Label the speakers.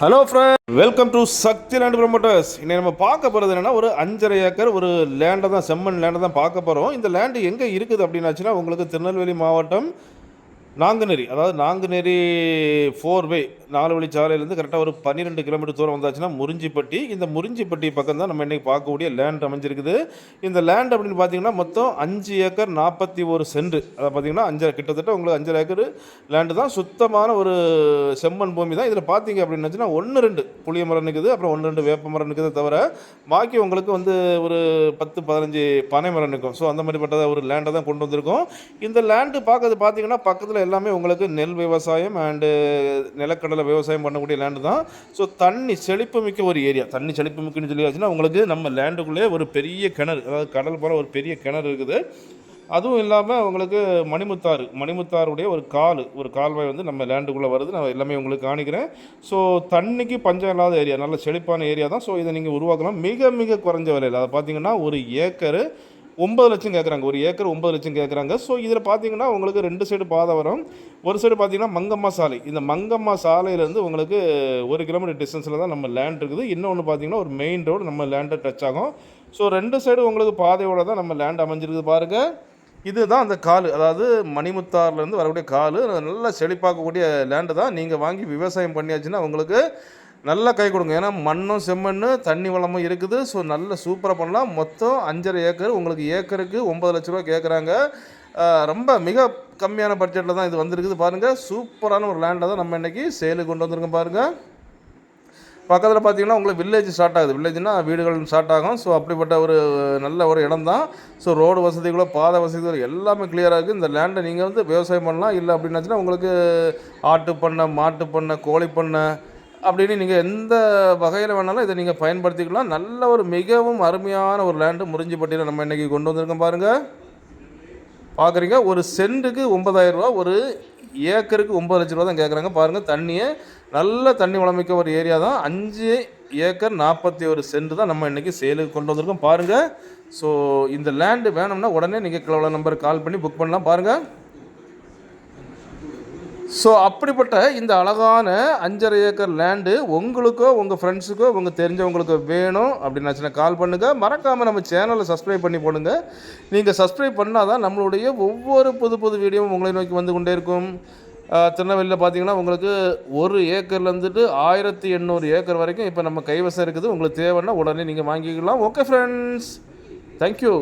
Speaker 1: Hello friend, welcome to Sakthi land promoters. இன்னைக்கு நம்ம பார்க்க போகிறது என்னென்னா, ஒரு 5.5 ஏக்கர் ஒரு லேண்டை தான், செம்மண் லேண்டை தான் பார்க்க போகிறோம். இந்த லேண்டு எங்கே இருக்குது அப்படின்னாச்சுன்னா, உங்களுக்கு திருநெல்வேலி மாவட்டம் நாங்குநேரி, அதாவது நாங்குநேரி 4 வே 4 வழிச்சாலையிலேருந்து கரெக்டாக ஒரு 12 கிலோமீட்டர் தூரம் வந்தாச்சுன்னா முறிஞ்சிப்பட்டி. இந்த முறிஞ்சிப்பட்டி பக்கம் தான் நம்ம இன்றைக்கி பார்க்கக்கூடிய லேண்ட் அமைஞ்சிருக்குது. இந்த லேண்ட் அப்படின்னு பார்த்தீங்கன்னா மொத்தம் 5 ஏக்கர் 41 சென்ட். அதை பார்த்தீங்கன்னா கிட்டத்தட்ட உங்களுக்கு 5 ஏக்கர் லேண்டு தான். சுத்தமான ஒரு செம்மண் பூமி தான். இதில் பார்த்தீங்க அப்படின்னாச்சுன்னா 1-2 புளிய மரம் இருக்குது, அப்புறம் 1-2 வேப்ப மரம் இருக்குது, தவிர பாக்கி உங்களுக்கு வந்து ஒரு 10-15 பனை மரம் நிற்கும். ஸோ அந்த மாதிரிப்பட்ட ஒரு லேண்டை தான் கொண்டு வந்திருக்கோம். இந்த லேண்டு பார்த்தீங்கன்னா பக்கத்தில் எல்லாமே உங்களுக்கு நெல் விவசாயம் அண்டு நிலக்கடலை விவசாயம் பண்ணக்கூடிய லேண்டு தான். ஸோ தண்ணி செழிப்பு மிக்க ஒரு ஏரியா. தண்ணி செழிப்பு மிக்கன்னு சொல்லியாச்சுன்னா உங்களுக்கு நம்ம லேண்டுக்குள்ளே ஒரு பெரிய கிணறு, அதாவது கடல் போல ஒரு பெரிய கிணறு இருக்குது. அதுவும் இல்லாமல் உங்களுக்கு மணிமுத்தாருடைய ஒரு கால்வாய் வந்து நம்ம லேண்டுக்குள்ளே வருது. நான் எல்லாமே உங்களுக்கு காணிக்கிறேன். ஸோ தண்ணிக்கு பஞ்சம் இல்லாத ஏரியா, நல்ல செழிப்பான ஏரியா தான். ஸோ இதை நீங்கள் உருவாக்கலாம் மிக மிக குறைஞ்ச விலையில். அதை பார்த்தீங்கன்னா ஒரு ஏக்கரு 9 லட்சம் கேட்குறாங்க. ஒரு ஏக்கர் 9 லட்சம் கேட்குறாங்க. ஸோ இதில் பார்த்தீங்கன்னா உங்களுக்கு 2 சைடு பாதை வரும். ஒரு சைடு பார்த்தீங்கன்னா மங்கம்மா சாலை. இந்த மங்கம்மா சாலையிலேருந்து உங்களுக்கு 1 கிலோமீட்டர் டிஸ்டன்ஸில் தான் நம்ம லேண்ட் இருக்குது. இன்னொன்று பார்த்தீங்கன்னா ஒரு மெயின் ரோடு நம்ம லேண்டை டச் ஆகும். ஸோ 2 சைடு உங்களுக்கு பாதையோடு தான் நம்ம லேண்ட் அமைஞ்சிருக்குது பாருங்கள். இதுதான் அந்த காலு, அதாவது மணிமுத்தார்லேருந்து வரக்கூடிய காலு. நல்லா செழிப்பாக்கக்கூடிய லேண்டு தான். நீங்கள் வாங்கி விவசாயம் பண்ணியாச்சுன்னா உங்களுக்கு நல்லா கை கொடுங்க. ஏன்னா மண்ணும் செம்மண்ணு தண்ணி வளமும் இருக்குது. ஸோ நல்ல சூப்பராக பண்ணலாம். மொத்தம் 5.5 ஏக்கர். உங்களுக்கு ஏக்கருக்கு 9 லட்ச ரூபா கேட்குறாங்க. ரொம்ப மிக கம்மியான பட்ஜெட்டில் தான் இது வந்திருக்குது பாருங்கள். சூப்பரான ஒரு லேண்டை தான் நம்ம இன்றைக்கி சேலுக்கு கொண்டு வந்திருக்கோம் பாருங்கள். பக்கத்தில் பார்த்தீங்கன்னா உங்களுக்கு வில்லேஜ் ஸ்டார்ட் ஆகுது. வில்லேஜ்னால் வீடுகள் ஸ்டார்ட் ஆகும். ஸோ அப்படிப்பட்ட ஒரு நல்ல ஒரு இடம் தான். ஸோ ரோடு வசதிகளோ பாதை வசதிகளோ எல்லாமே கிளியராக இருக்குது. இந்த லேண்டை நீங்கள் வந்து விவசாயம் பண்ணலாம். இல்லை அப்படின்னாச்சுன்னா உங்களுக்கு ஆட்டு பண்ணை, மாட்டு பண்ணை, கோழி பண்ணை அப்படின்னு நீங்கள் எந்த வகையில் வேணாலும் இதை நீங்கள் பயன்படுத்திக்கலாம். நல்ல ஒரு மிகவும் அருமையான ஒரு லேண்டு முறிஞ்சிப்பட்டியில் நம்ம இன்றைக்கி கொண்டு வந்திருக்கோம் பாருங்கள். பார்க்குறீங்க, ஒரு சென்ட்டுக்கு 9,000 ரூபா, ஒரு ஏக்கருக்கு 9 லட்ச ரூபா தான் கேட்குறாங்க பாருங்கள். தண்ணியே நல்ல தண்ணி வளமிக்க ஒரு ஏரியா தான். 5 ஏக்கர் 41 சென்ட் தான் நம்ம இன்றைக்கி சேலுக்கு கொண்டு வந்திருக்கோம் பாருங்கள். ஸோ இந்த லேண்டு வேணும்னா உடனே நீங்கள் கிளவுல நம்பருக்கு கால் பண்ணி புக் பண்ணலாம் பாருங்கள். ஸோ அப்படிப்பட்ட இந்த அழகான 5.5 ஏக்கர் லேண்டு உங்களுக்கோ உங்கள் ஃப்ரெண்ட்ஸுக்கோ உங்கள் தெரிஞ்சவங்களுக்கோ வேணும் அப்படின்னாச்சுன்னா கால் பண்ணுங்கள். மறக்காமல் நம்ம சேனலை சப்ஸ்கிரைப் பண்ணி போடுங்க. நீங்கள் சப்ஸ்கிரைப் பண்ணால் தான் நம்மளுடைய ஒவ்வொரு புது வீடியோவும் உங்களை நோக்கி வந்து கொண்டே இருக்கும். திருநெல்வேலியில் பார்த்தீங்கன்னா உங்களுக்கு 1 ஏக்கர்லேருந்துட்டு 1800 ஏக்கர் வரைக்கும் இப்போ நம்ம கைவசம் இருக்குது. உங்களுக்கு தேவைன்னா உடனே நீங்கள் வாங்கிக்கலாம். Okay friends, thank you.